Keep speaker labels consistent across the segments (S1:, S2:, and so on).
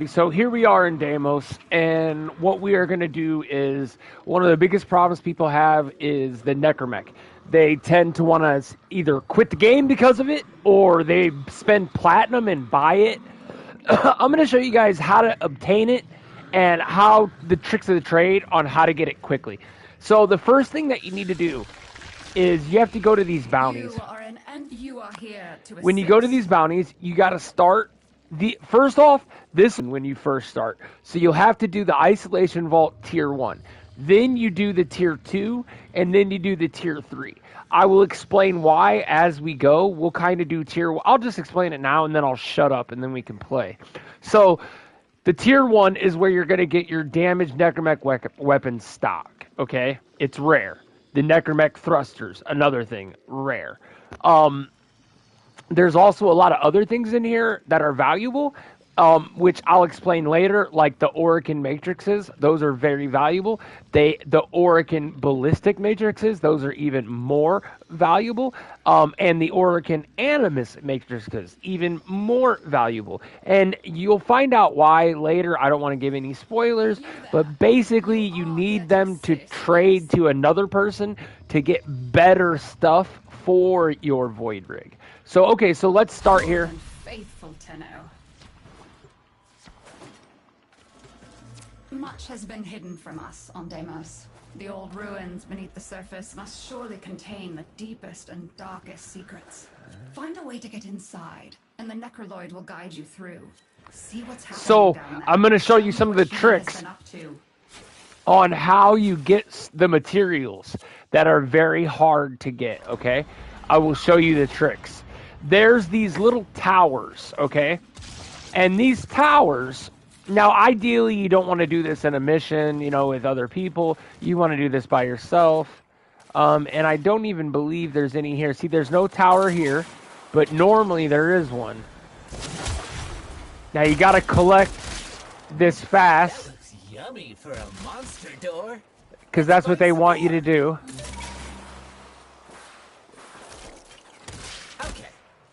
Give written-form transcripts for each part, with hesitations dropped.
S1: So here we are in Deimos, and what we are going to do is one of the biggest problems people have is the necromech. They tend to want to either quit the game because of it, or they spend platinum and buy it. I'm going to show you guys how to obtain it and how the tricks of the trade on how to get it quickly. So the first thing that you need to do is you have to go to these bounties.
S2: You are here to
S1: When you go to these bounties, you got to start first off this when you first start. So you'll have to do the isolation vault tier 1. Then you do the tier 2 and then you do the tier 3. I will explain why as we go. We'll kind of do tier 1. I'll just explain it now and then I'll shut up and then we can play. So the tier 1 is where you're going to get your damaged necromech weapon stock, okay? It's rare. The necromech thrusters, another thing, rare. There's also a lot of other things in here that are valuable, which I'll explain later, like the Orican matrices. Those are very valuable. The Orican ballistic matrices, those are even more valuable. And the Orican animus matrices, even more valuable. And you'll find out why later. I don't want to give any spoilers, but basically you need them to trade to another person to get better stuff for your Voidrig. So, okay, so let's start here.
S2: Faithful Tenno. Much has been hidden from us on Deimos. The old ruins beneath the surface must surely contain the deepest and darkest secrets. Find a way to get inside, and the Necroloid will guide you through. See what's happening
S1: So,
S2: down there.
S1: I'm going to show you some of the tricks on how you get the materials that are very hard to get, okay? I will show you the tricks. There's these little towers, okay? And these towers, now ideally you don't want to do this in a mission, you know, with other people. You want to do this by yourself. And I don't even believe there's any here. See, there's no tower here, but normally there is one. Now you got to collect this fast.
S3: That looks yummy for a monster door.
S1: Because that's what they want you to do.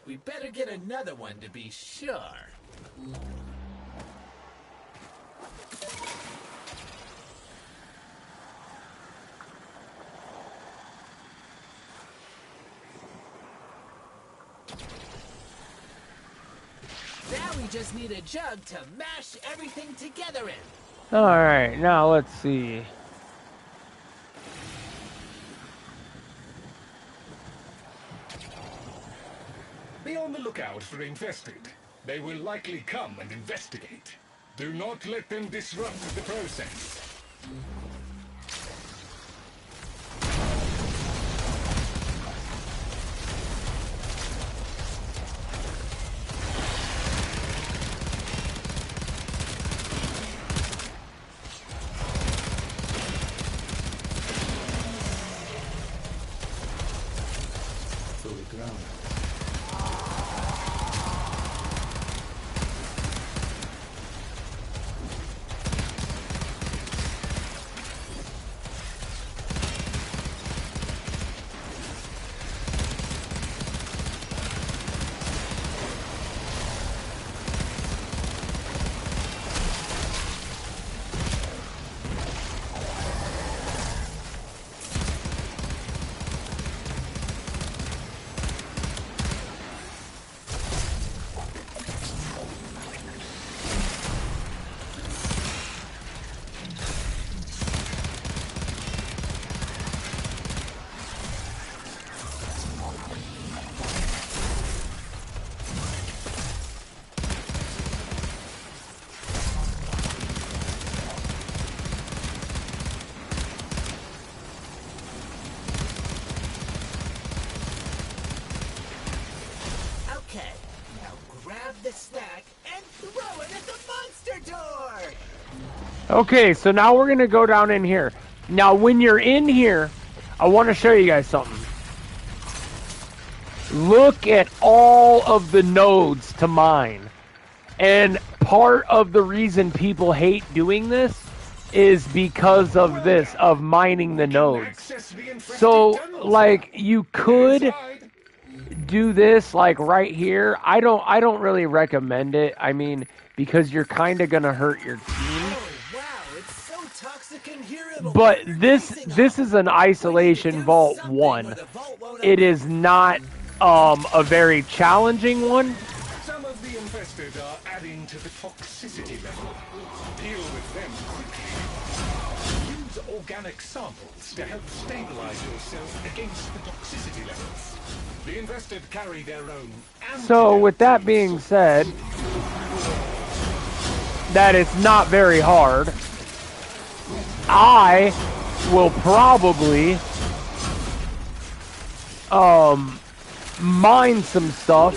S3: We better get another one to be sure. Now we just need a jug to mash everything together in.
S1: Alright, now let's see.
S4: Be on the lookout for infested. They will likely come and investigate. Do not let them disrupt the process. Fully grounded.
S3: The snack and throw it at the monster door.
S1: Okay, so now we're going to go down in here. Now, when you're in here, I want to show you guys something. Look at all of the nodes to mine. And part of the reason people hate doing this is because of this, of mining the nodes. So, like, you could do this like right here. I don't really recommend it. I mean, because you're kind of gonna hurt your team.
S3: Oh, wow, it's so toxic in here it'll
S1: But
S3: burn your
S1: this
S3: casing
S1: this
S3: off.
S1: is an
S3: We need to
S1: isolation
S3: do
S1: vault
S3: something
S1: 1.
S3: or the vault won't
S1: It
S3: open.
S1: is not a very challenging one.
S4: Some of the infested are adding to the toxicity level. Deal with them quickly. Use organic samples to help stabilize yourself against the toxicity levels. The infested carry their own
S1: So with that being said, that it's not very hard, I will probably mine some stuff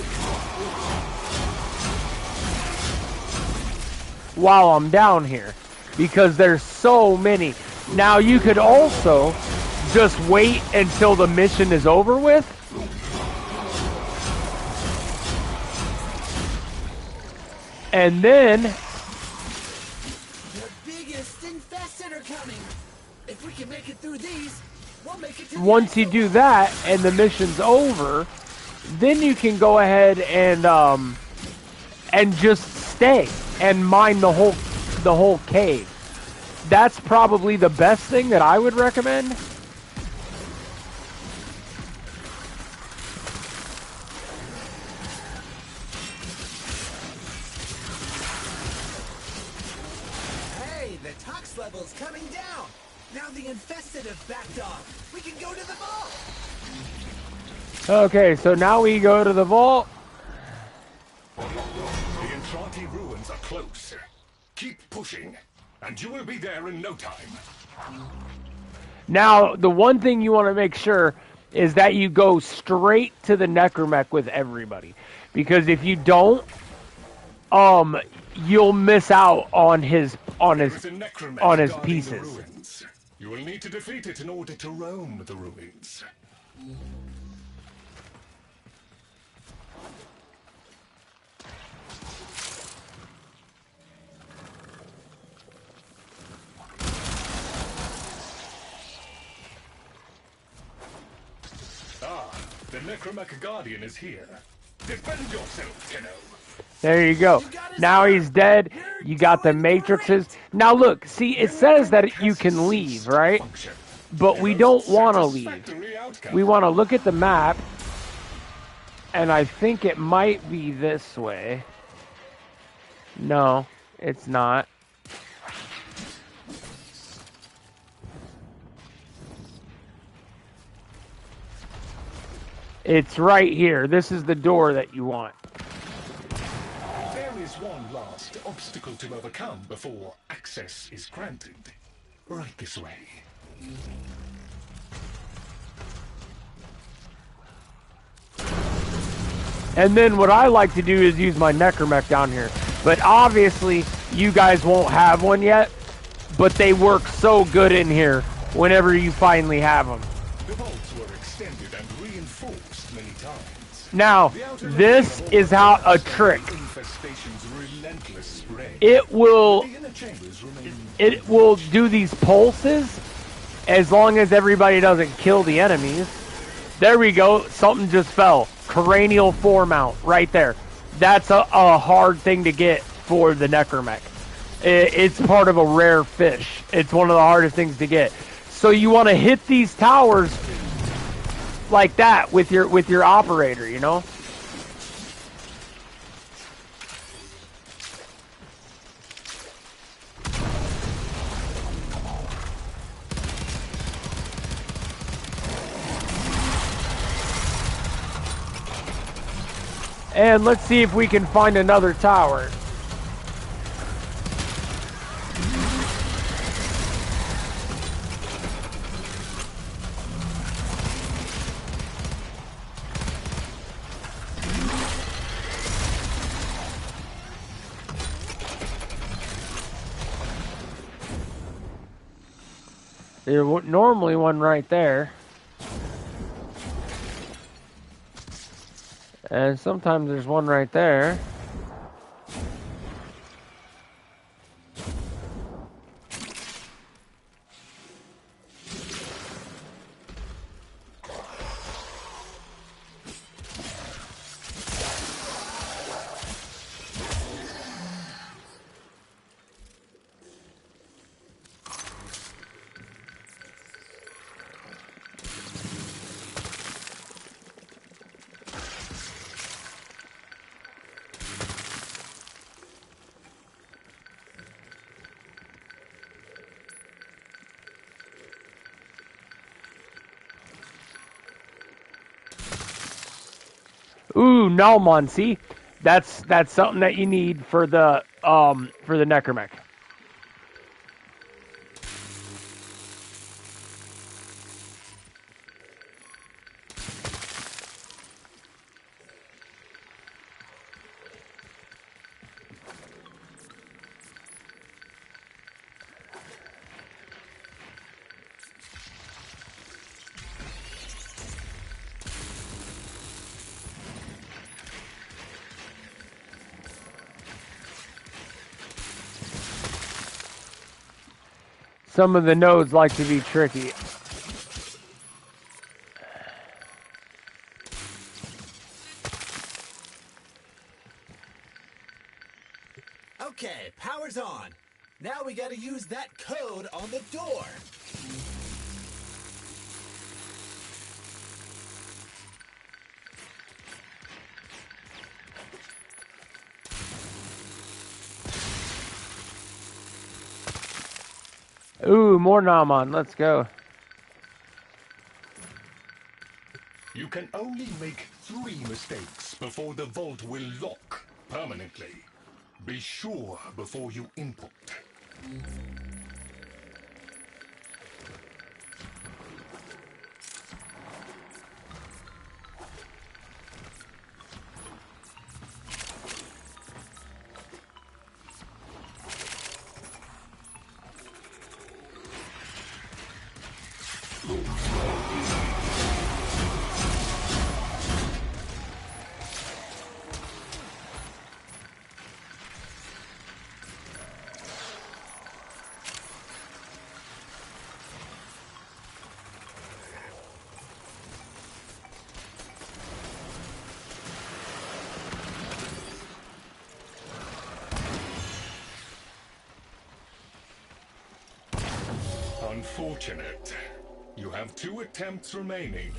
S1: while I'm down here, because there's so many. Now you could also just wait until the mission is over with, and then
S3: The biggest infested are coming. If we can make it through these, we'll make it to the
S1: once you
S3: exit
S1: do
S3: line.
S1: that and the mission's over, then you can go ahead and just stay and mine the whole cave. That's probably the best thing that I would recommend.
S3: Hey, the tox level's coming down. Now the infested have backed off. We can go to the vault.
S1: Okay, so now we go to the vault.
S4: The Entrati ruins are close. Keep pushing, and you will be there in no time.
S1: Now, the one thing you want to make sure is that you go straight to the necromech with everybody, because if you don't, you'll miss out on his
S4: There is a necromancer guarding the
S1: pieces.
S4: ruins. You will need to defeat it in order to roam the ruins. Ah, the necromancer guardian is here. Defend yourself, Tenno.
S1: There you go. Now he's dead. You got the matrices. Now look, see, it says that you can leave, right? But we don't want to leave. We want to look at the map, and I think it might be this way. No, it's not. It's right here. This is the door that you want.
S4: There is one last obstacle to overcome before access is granted. Right this way.
S1: And then what I like to do is use my necromech down here. But obviously, you guys won't have one yet. But they work so good in here whenever you finally have them.
S4: The vaults were extended and reinforced many times.
S1: Now, this is how a trick.
S4: Infestation's relentless spread.
S1: It will
S4: The inner chambers remain
S1: do these pulses as long as everybody doesn't kill the enemies. There we go. Something just fell. Cranial foremount right there. That's a hard thing to get for the necromech. It's part of a rare fish. It's one of the hardest things to get. So you want to hit these towers like that with your operator, you know? And let's see if we can find another tower. There's normally one right there. And sometimes there's one right there. Ooh, Nalmon, see? That's something that you need for the necromech. Some of the nodes like to be tricky.
S3: Okay, power's on. Now we gotta use that code on the door.
S1: Ooh, more Nalmon. Let's go.
S4: You can only make 3 mistakes before the vault will lock permanently. Be sure before you input. Unfortunate. You have 2 attempts remaining.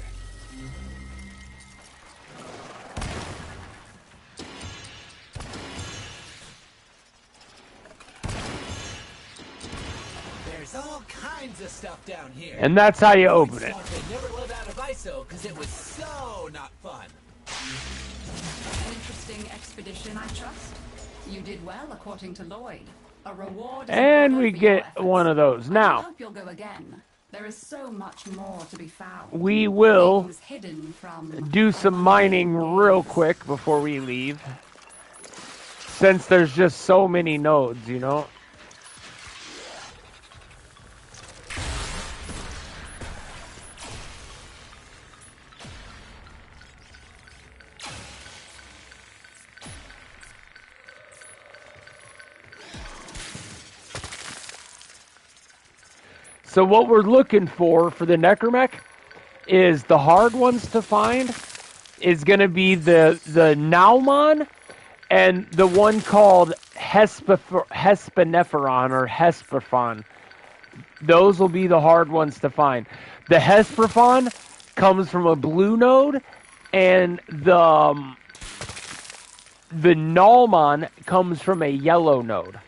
S3: There's all kinds of stuff down here.
S1: And that's how you open it.
S3: They never live out of ISO because it was so not fun.
S2: An interesting expedition, I trust. You did well, according to Lloyd. A reward.
S1: And we get one of those.
S2: I
S1: Now,
S2: hope you'll go again. There is so much more to be found.
S1: we will
S2: Things hidden from
S1: do some mining real quick before we leave. Since there's just so many nodes, you know. So what we're looking for the necromech is the hard ones to find is going to be the Naumon and the one called Hespenephron or Hesperphon. Those will be the hard ones to find. The Hesperphon comes from a blue node, and the Naumon comes from a yellow node.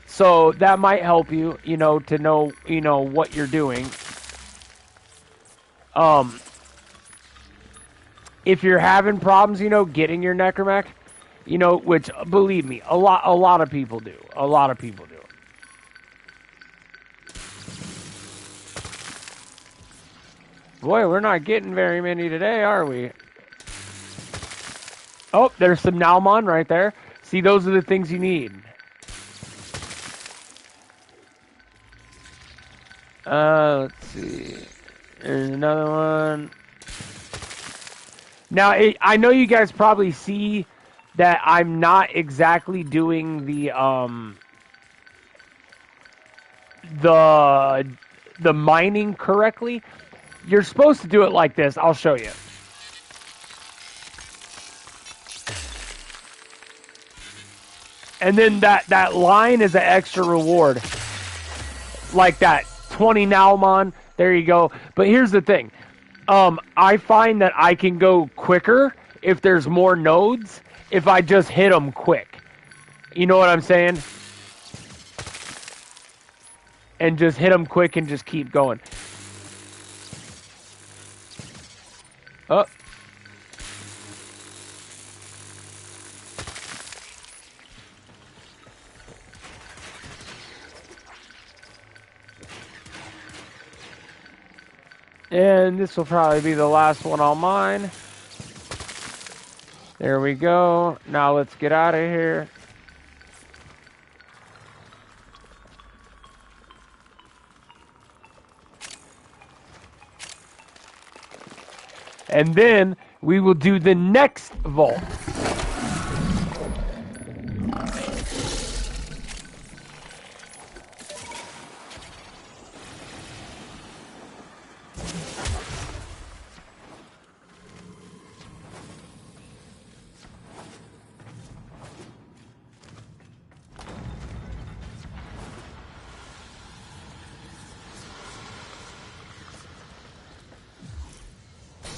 S1: So that might help you, you know, to know, you know, what you're doing. If you're having problems, you know, getting your necromech, you know, which believe me, a lot of people do. A lot of people do. Boy, we're not getting very many today, are we? Oh, there's some Naumon right there. See, those are the things you need. Let's see. There's another one. Now, I know you guys probably see that I'm not exactly doing the mining correctly. You're supposed to do it like this. I'll show you. And then that line is an extra reward. Like that. 20 Naumon, there you go. But here's the thing. I find that I can go quicker if there's more nodes if I just hit them quick. You know what I'm saying? And just hit them quick and just keep going. Oh. And this will probably be the last one on mine. There we go. Now let's get out of here. And then we will do the next vault.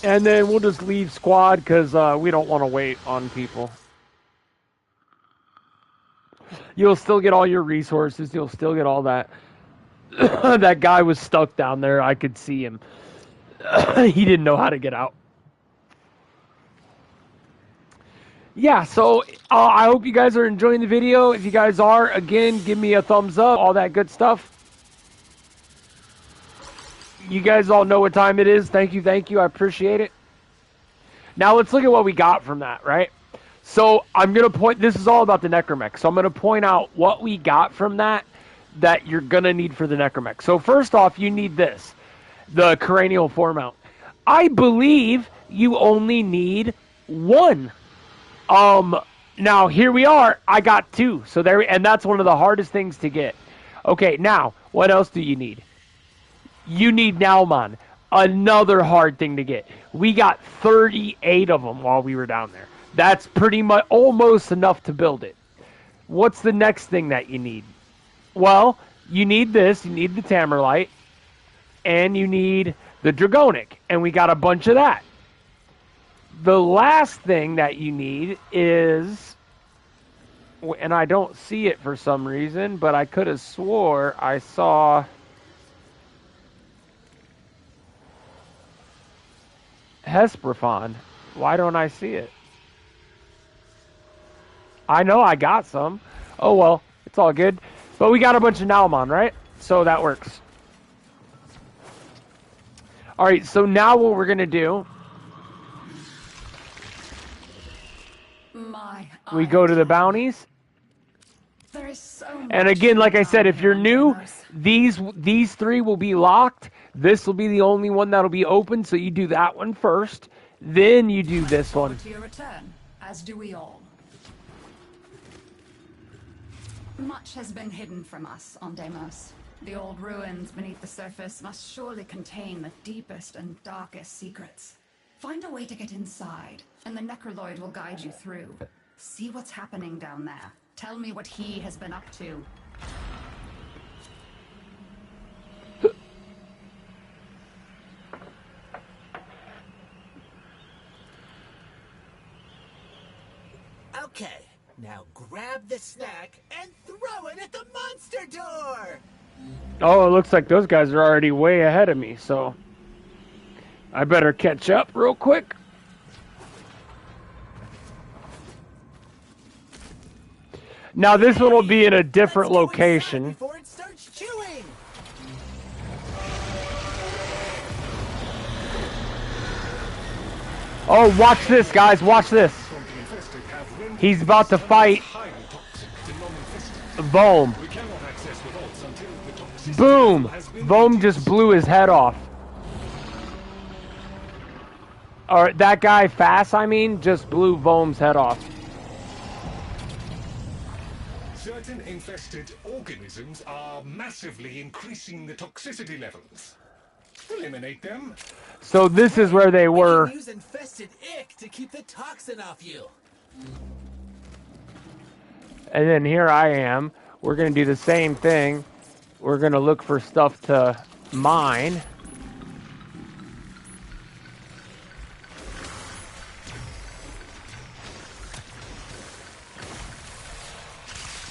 S1: And then we'll just leave squad because we don't want to wait on people. You'll still get all your resources. You'll still get all that. That guy was stuck down there. I could see him. He didn't know how to get out. Yeah, so I hope you guys are enjoying the video. If you guys are, again, give me a thumbs up. All that good stuff. You guys all know what time it is. Thank you, thank you. I appreciate it. Now let's look at what we got from that, right? So I'm going to point, this is all about the Necromech. So I'm going to point out what we got from that you're going to need for the Necromech. So first off, you need this, the cranial foremount. I believe you only need one. Now here we are. I got two. So there, and that's one of the hardest things to get. Okay, now what else do you need? You need Naumon, another hard thing to get. We got 38 of them while we were down there. That's pretty much almost enough to build it. What's the next thing that you need? Well, you need this. You need the Tamerlite, and you need the Dragonic, and we got a bunch of that. The last thing that you need is, and I don't see it for some reason, but I could have swore I saw... Hesperophon. Why don't I see it? I know I got some. Oh well, it's all good. But we got a bunch of Naumon, right? So that works. Alright, so now what we're going to do... we go to the bounties.
S2: There is so much.
S1: And again, like I said, if you're new, these three will be locked. This will be the only one that'll be open, so you do that one first. Then you do this one.
S2: To your return, as do we all. Much has been hidden from us on Deimos. The old ruins beneath the surface must surely contain the deepest and darkest secrets. Find a way to get inside, and the Necroloid will guide you through. See what's happening down there. Tell me what he has been up to.
S3: Okay, now grab the snack and throw it at the monster door!
S1: Oh, it looks like those guys are already way ahead of me, so I better catch up real quick. Now this one will be in a different location.
S3: Before it starts chewing.
S1: Oh, watch this, guys. Watch this. He's about to fight Vohm. Boom! Vohm just blew his head off. Or that guy, Fass, I mean, just blew Vohm's head off.
S4: Certain infested organisms are massively increasing the toxicity levels. Eliminate them.
S1: So this is where they were.
S3: We can use infested ick to keep the toxin off you.
S1: And then here I am. We're going to do the same thing. We're going to look for stuff to mine.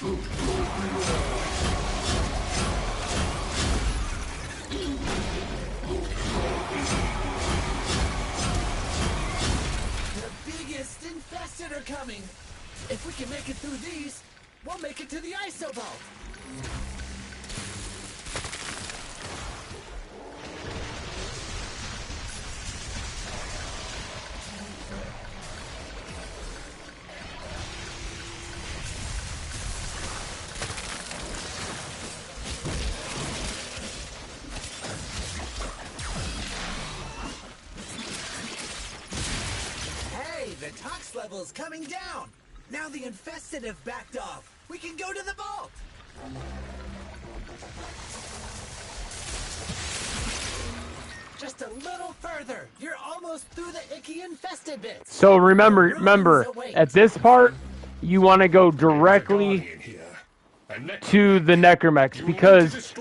S3: The biggest infested are coming. If we can make it through these, we'll make it to the Isobalt. level's coming down. Now the infested have backed off. We can go to the vault. Just a little further. You're almost through the icky infested bits.
S1: So remember, at this part, you want to go directly to the Necromex because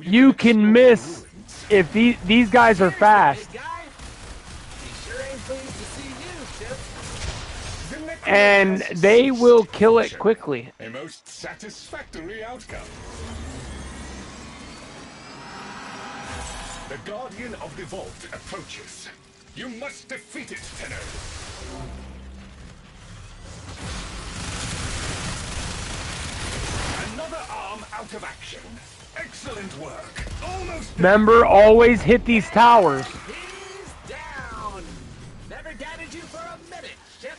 S1: you can miss if these guys are fast. And they will kill it quickly.
S4: A most satisfactory outcome. The Guardian of the Vault approaches. You must defeat it, Tenno. Another arm out of action. Excellent work. Almost.
S1: Remember, always hit these towers.
S3: He's down. Never doubted you for a minute, Chip.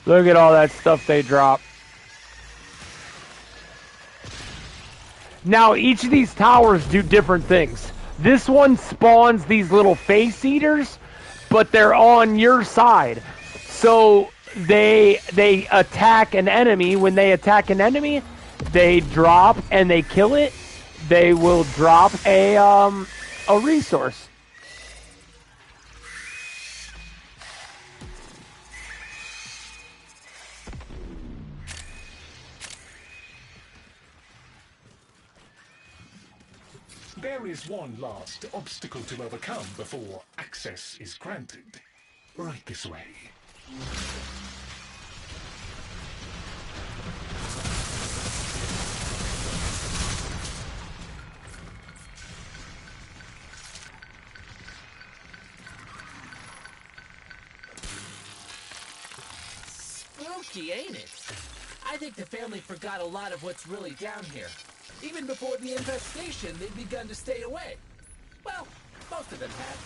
S1: Look at all that stuff they drop. Now, each of these towers do different things. This one spawns these little face eaters, but they're on your side. So they attack an enemy. When they attack an enemy, they drop and they kill it. They will drop a resource.
S4: There is one last obstacle to overcome before access is granted. Right this way.
S3: Spooky, ain't it? I think the family forgot a lot of what's really down here. Even before the infestation, they'd begun to stay away. Well, most of them had.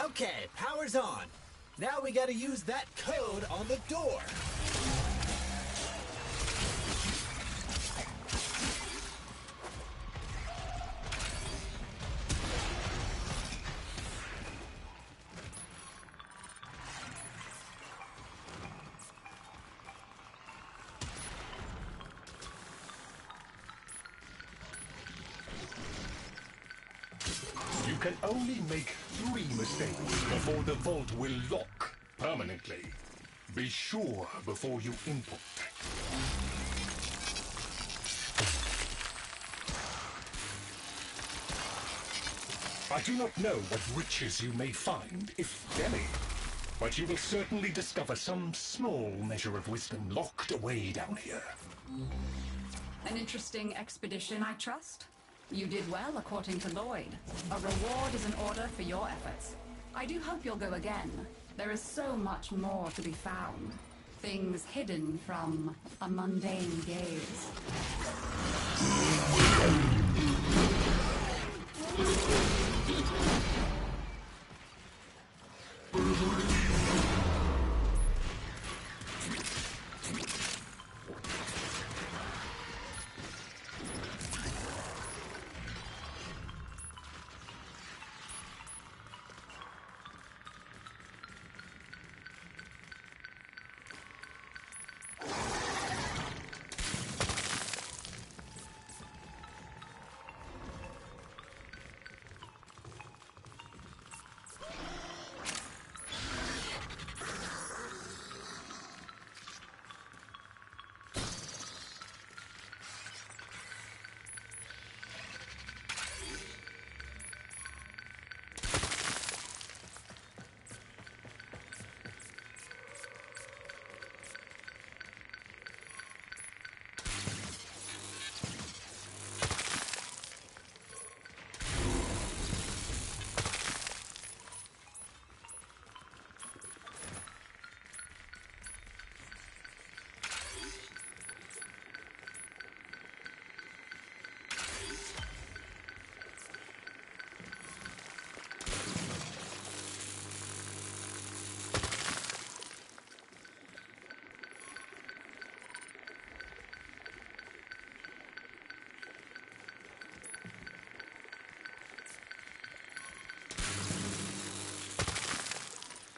S3: Okay, power's on. Now we gotta use that code on the door.
S4: can only make 3 mistakes before the vault will lock permanently. Be sure before you input. I do not know what riches you may find, if any, but you will certainly discover some small measure of wisdom locked away down here.
S2: An interesting expedition, I trust? You did well, according to Lloyd. A reward is in order for your efforts. I do hope you'll go again. There is so much more to be found. Things hidden from a mundane gaze.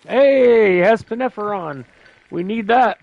S1: Hey, Hespinephoron. We need that.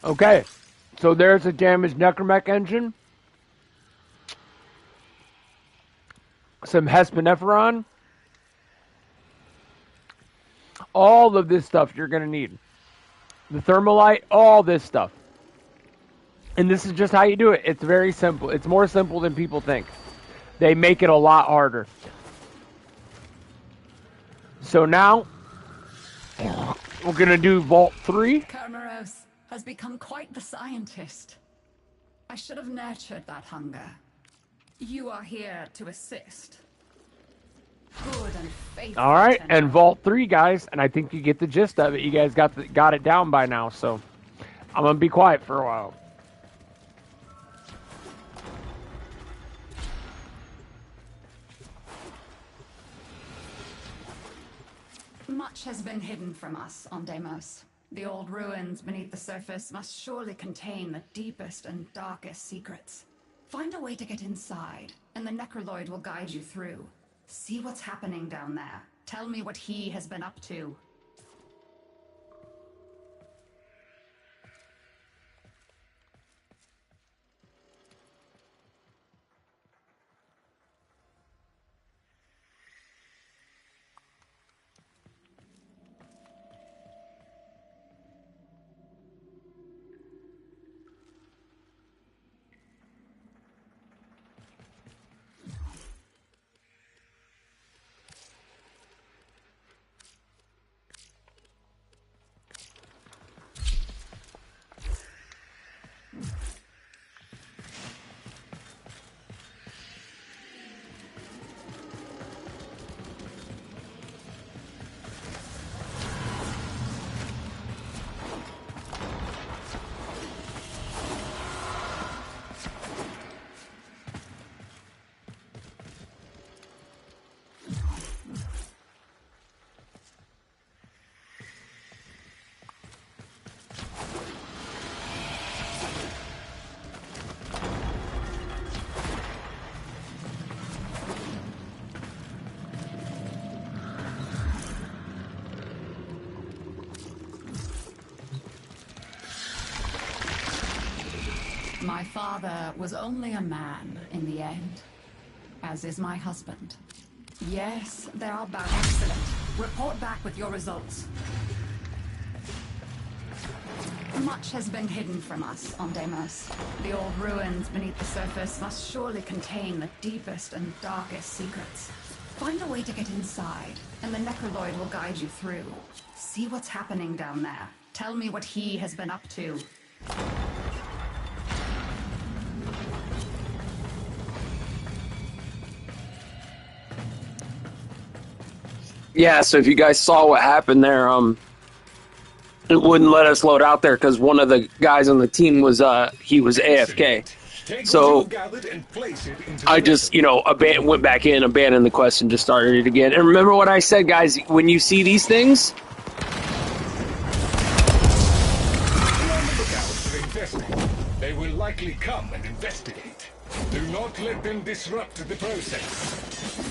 S1: Okay, so there's a damaged Necromech engine, some Hespinephoron, all of this stuff you're going to need. The Thermalite, all this stuff. And this is just how you do it. It's very simple. It's more simple than people think. They make it a lot harder. So now, we're going to do Vault 3.
S2: Kermeros has become quite the scientist. I should have nurtured that hunger. You are here to assist. Good and faithful.
S1: All right,
S2: Tenno.
S1: and Vault 3, guys, and I think you get the gist of it. You guys got it down by now, so I'm going to be quiet for a while.
S2: Much has been hidden from us on Deimos. The old ruins beneath the surface must surely contain the deepest and darkest secrets. Find a way to get inside, and the Necroloid will guide you through. See what's happening down there. Tell me what he has been up to. My father was only a man in the end, as is my husband. Yes, they are about excellent. Report back with your results. Much has been hidden from us on Deimos. The old ruins beneath the surface must surely contain the deepest and darkest secrets. Find a way to get inside, and the Necroloid will guide you through. See what's happening down there. Tell me what he has been up to.
S5: Yeah, so if you guys saw what happened there, it wouldn't let us load out there because one of the guys on the team was he was AFK. So I just, went back in, abandoned the quest, and just started it again. And remember what I said, guys, when you see these things,
S4: they will likely come and investigate. Do not let them disrupt the process.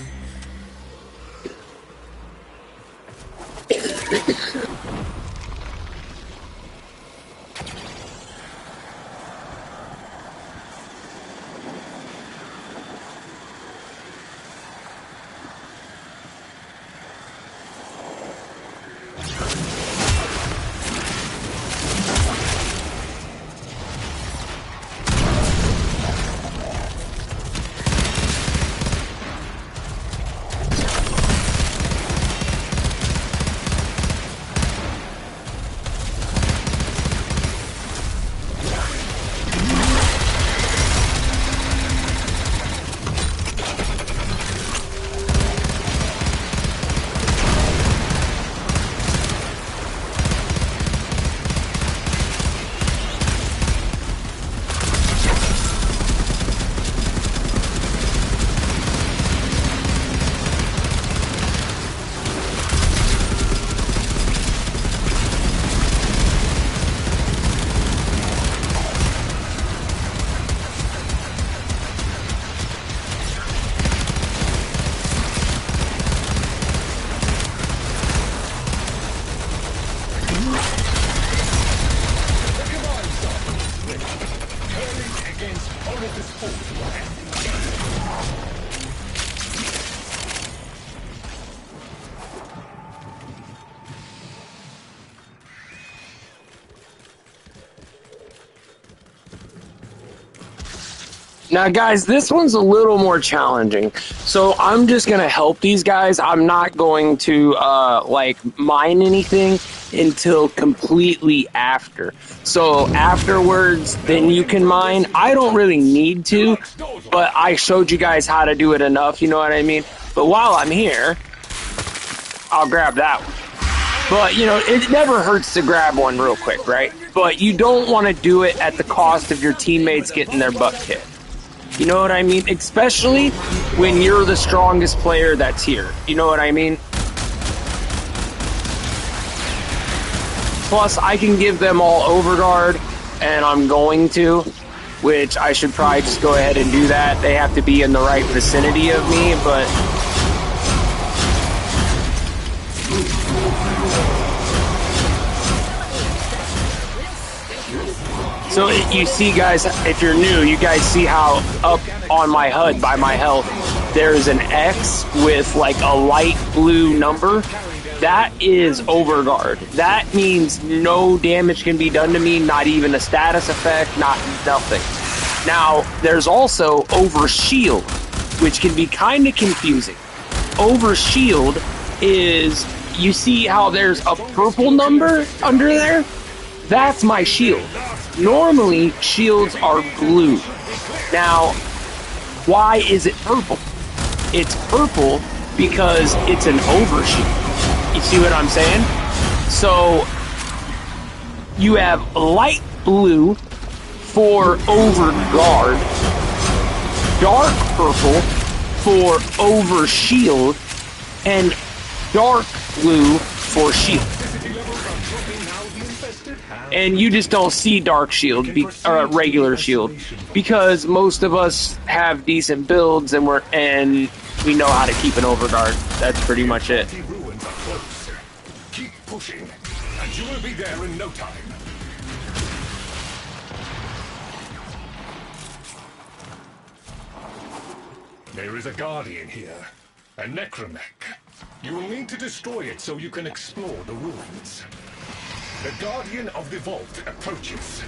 S5: now, guys, this one's a little more challenging. So I'm just going to help these guys. I'm not going to, mine anything until completely after. So afterwards, then you can mine. I don't really need to, but I showed you guys how to do it enough, you know what I mean? But while I'm here, I'll grab that one. But, it never hurts to grab one real quick, right? But you don't want to do it at the cost of your teammates getting their butt kicked. You know what I mean? Especially when you're the strongest player that's here. You know what I mean? Plus, I can give them all overguard, and I'm going to, which I should probably just go ahead and do that. They have to be in the right vicinity of me, but... So you see, guys, if you're new, you guys see how up on my HUD by my health, there's an X with like a light blue number. That is overguard. That means no damage can be done to me, not even a status effect, nothing. Now, there's also overshield, which can be kind of confusing. Overshield is, you see how there's a purple number under there? That's my shield. Normally, shields are blue. Now, why is it purple? It's purple because it's an overshield. You see what I'm saying? So, you have light blue for overguard, dark purple for overshield, and dark blue for shield. And you just don't see dark shield or regular shield because most of us have decent builds and we know how to keep an overguard. That's pretty much it.
S4: Keep pushing, and you will be there in no time. There is a guardian here, a necromech. You will need to destroy it so you can explore the ruins. The guardian of the vault approaches.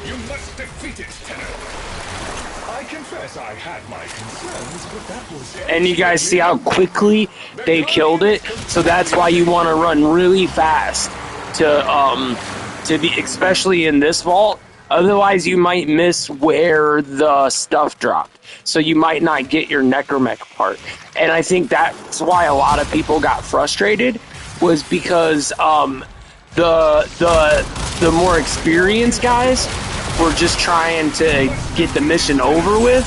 S4: You must defeat it, Tenno. I confess I had my concerns, but that was...
S5: And you guys see how quickly they killed it? So that's why you want to run really fast to be, especially in this vault. Otherwise, you might miss where the stuff dropped. So you might not get your necromech part. And I think that's why a lot of people got frustrated, was because the more experienced guys were just trying to get the mission over with,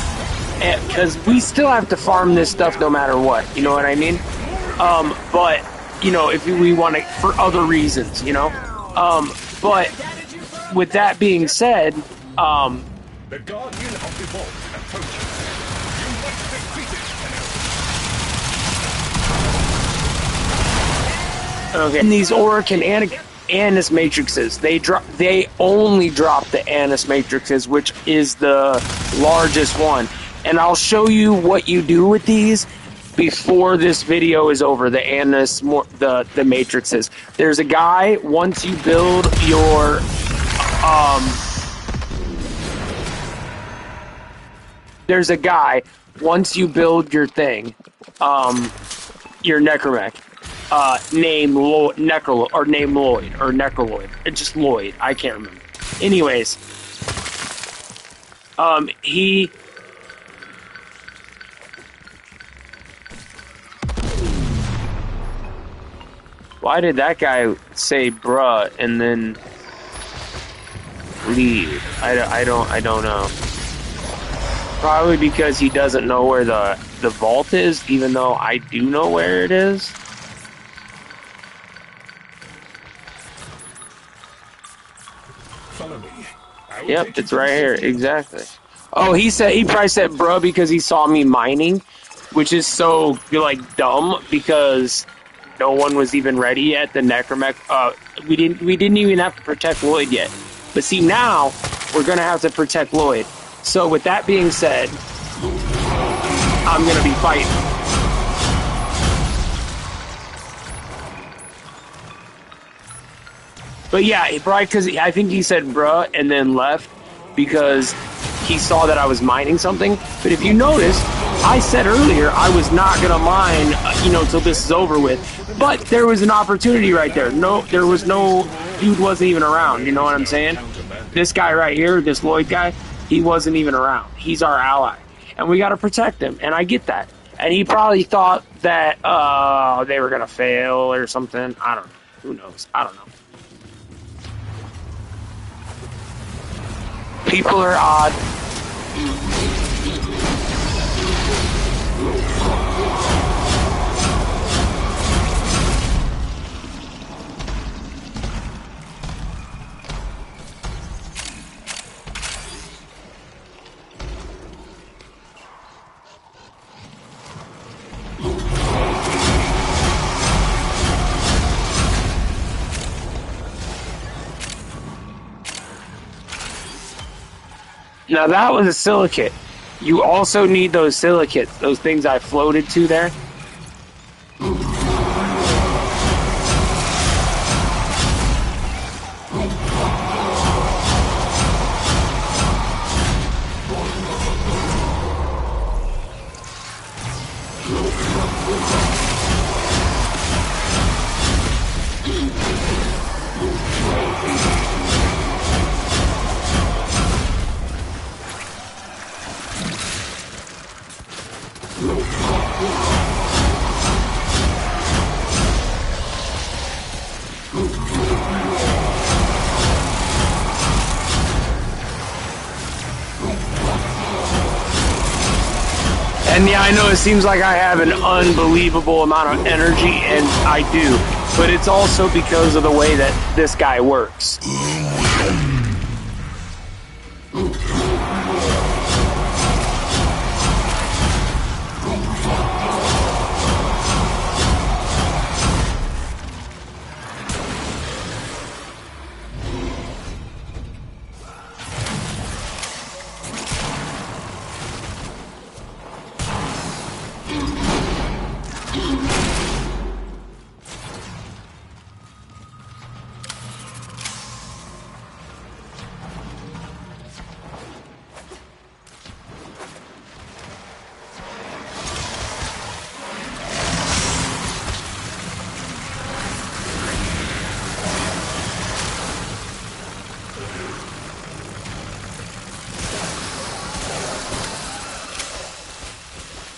S5: because we still have to farm this stuff no matter what, you know what I mean? But you know, if we want to, for other reasons, you know. But with that being said,
S4: the guardian of the vault approaches. You must defeat it, Tenno.
S5: okay, in these Auric and Annis matrices, they only drop the Annis matrices, which is the largest one. And I'll show you what you do with these before this video is over. The Annis, the matrices. There's a guy, once you build your there's a guy, once you build your thing, your necromech, name Necroloid, just Lloyd, I can't remember. Anyways, he why did that guy say bruh and then leave? I don't know. Probably because he doesn't know where the vault is, even though I do know where it is.
S4: Follow me.
S5: Yep, it's right here, exactly. Oh, he probably said bruh because he saw me mining, which is so, like, dumb, because no one was even ready yet. The necromech, we didn't even have to protect Lloyd yet. But see, now we're gonna have to protect Lloyd. So with that being said, I'm gonna be fighting. But yeah, probably because I think he said bruh and then left because he saw that I was mining something. But if you notice, I said earlier I was not gonna mine, till this is over with. But there was an opportunity right there. No, there was no dude wasn't even around. You know what I'm saying? This guy right here, this Lloyd guy, he wasn't even around. He's our ally, and we got to protect him. And I get that. And he probably thought that they were gonna fail or something. I don't know. Who knows? I don't know. People are odd. Now that was a silicate. You also need those silicates, those things I floated to there. And yeah, I know it seems like I have an unbelievable amount of energy, and I do. But it's also because of the way that this guy works.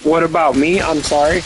S5: What about me? I'm sorry.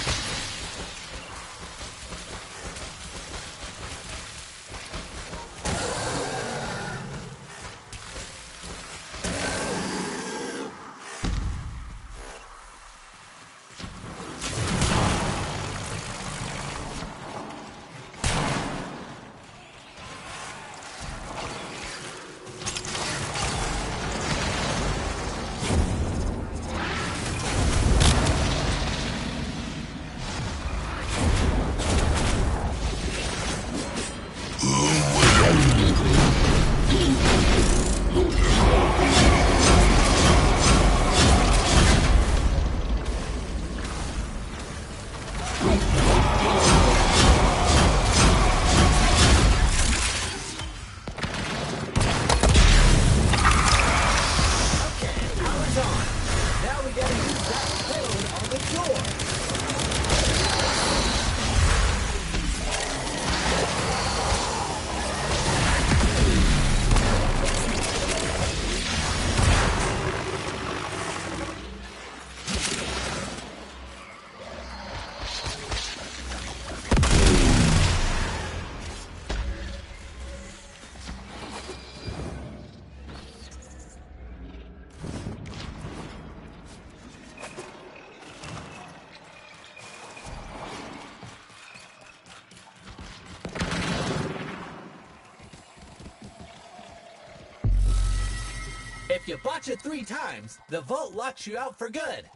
S3: If you botch it 3 times, the vault locks you out for good.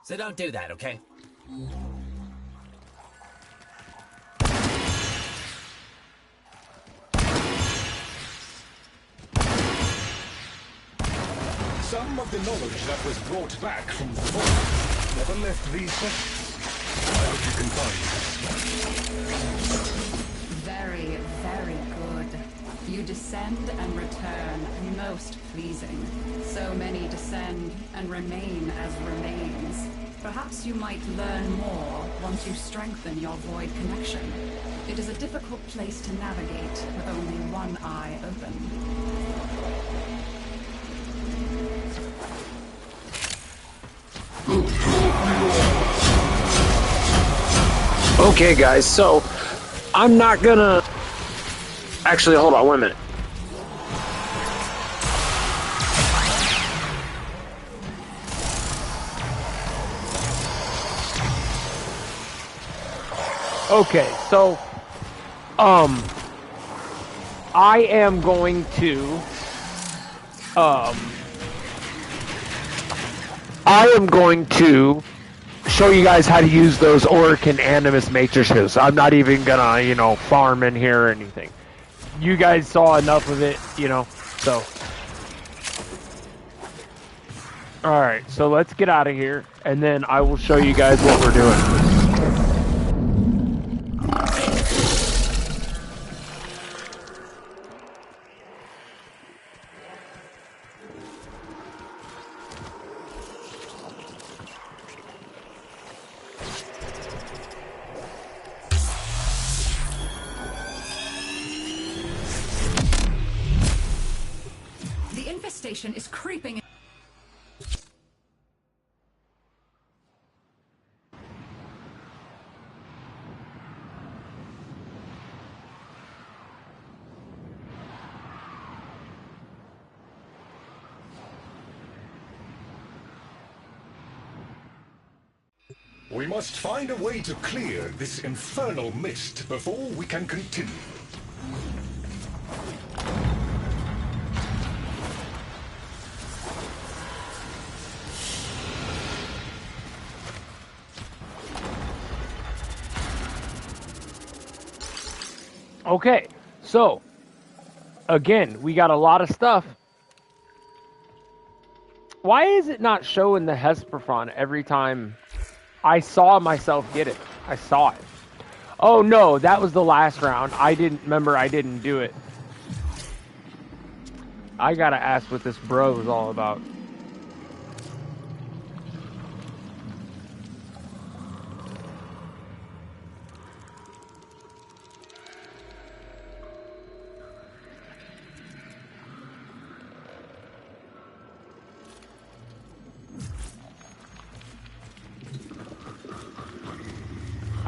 S3: So don't do that, okay?
S4: Some of the knowledge that was brought back from the vault never left these sections. I hope you can find it.
S2: Very, very good. You descend and return, most pleasing. So many descend and remain as remains. Perhaps you might learn more once you strengthen your void connection. It is a difficult place to navigate with only one eye open.
S5: Okay, guys, so I'm not gonna... Actually, hold on, 1 minute.
S1: Okay, so, I am going to, show you guys how to use those Auric and Animus matrices. I'm not even gonna, farm in here or anything. You guys saw enough of it, so. Alright, so let's get out of here, and then I will show you guys what we're doing.
S2: The infestation is creeping.
S4: We must find a way to clear this infernal mist before we can continue.
S1: Okay, so, again, we got a lot of stuff. Why is it not showing the Hesperophon every time I saw myself get it? I saw it. Oh no, that was the last round. I didn't do it. I gotta ask what this bro is all about.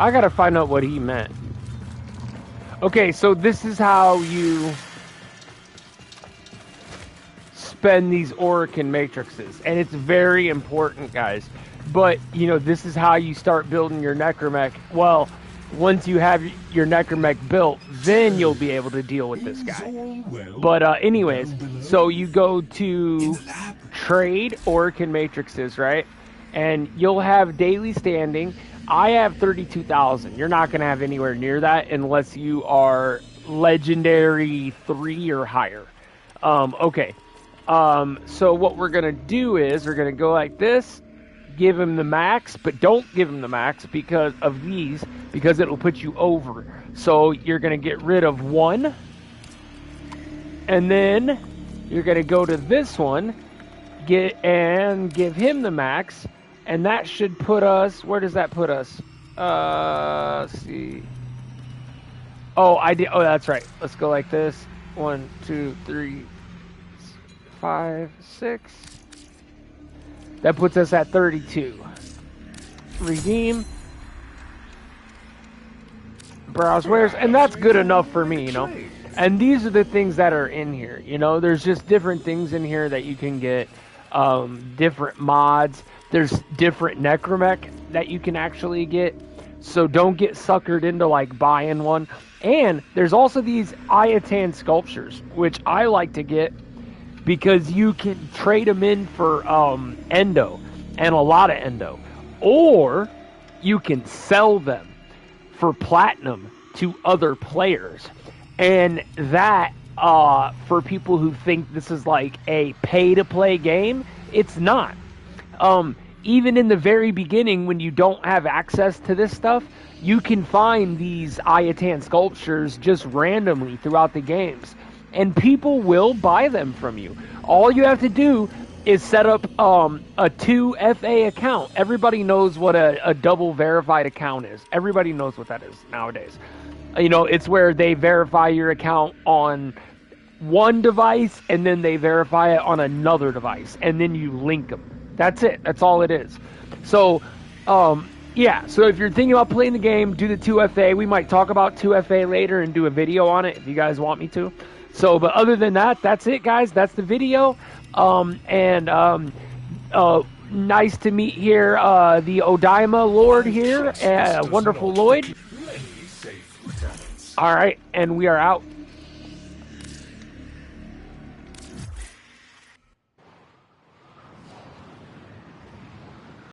S1: I gotta find out what he meant. Okay, so this is how you spend these Orokin matrices, and it's very important, guys. But, you know, this is how you start building your Necromech. Well, once you have your Necromech built, then you'll be able to deal with this guy. But anyways, so you go to trade Orokin matrices, right? And you'll have daily standing. I have 32,000. You're not going to have anywhere near that unless you are legendary 3 or higher. Okay. So what we're going to do is we're going to go like this. Give him the max, but don't give him the max because of these, because it'll put you over. So you're going to get rid of one, and then you're going to go to this one, give him the max, and that should put us, where does that put us? Let's see. Oh, that's right. Let's go like this. 1, 2, 3, 5, 6. That puts us at 32. Redeem. Browse wares. And that's good enough for me, you know. And these are the things that are in here. You know, there's just different things in here that you can get. Different mods. There's different Necromech that you can actually get. So don't get suckered into, like, buying one. And there's also these Ayatan sculptures, which I like to get, because you can trade them in for endo, and a lot of endo. Or you can sell them for platinum to other players. And that, for people who think this is like a pay-to-play game, it's not. Even in the very beginning, when you don't have access to this stuff, you can find these Ayatan sculptures just randomly throughout the games. And people will buy them from you. All you have to do is set up a 2FA account. Everybody knows what a double verified account is. Everybody knows what that is nowadays. You know, it's where they verify your account on one device and then they verify it on another device and then you link them. That's it. That's all it is. So, yeah. So if you're thinking about playing the game, do the 2FA. We might talk about 2FA later and do a video on it if you guys want me to. So, but other than that, that's it, guys. That's the video. Nice to meet here, the Odaima Lord here, wonderful Lloyd. All right, and we are out.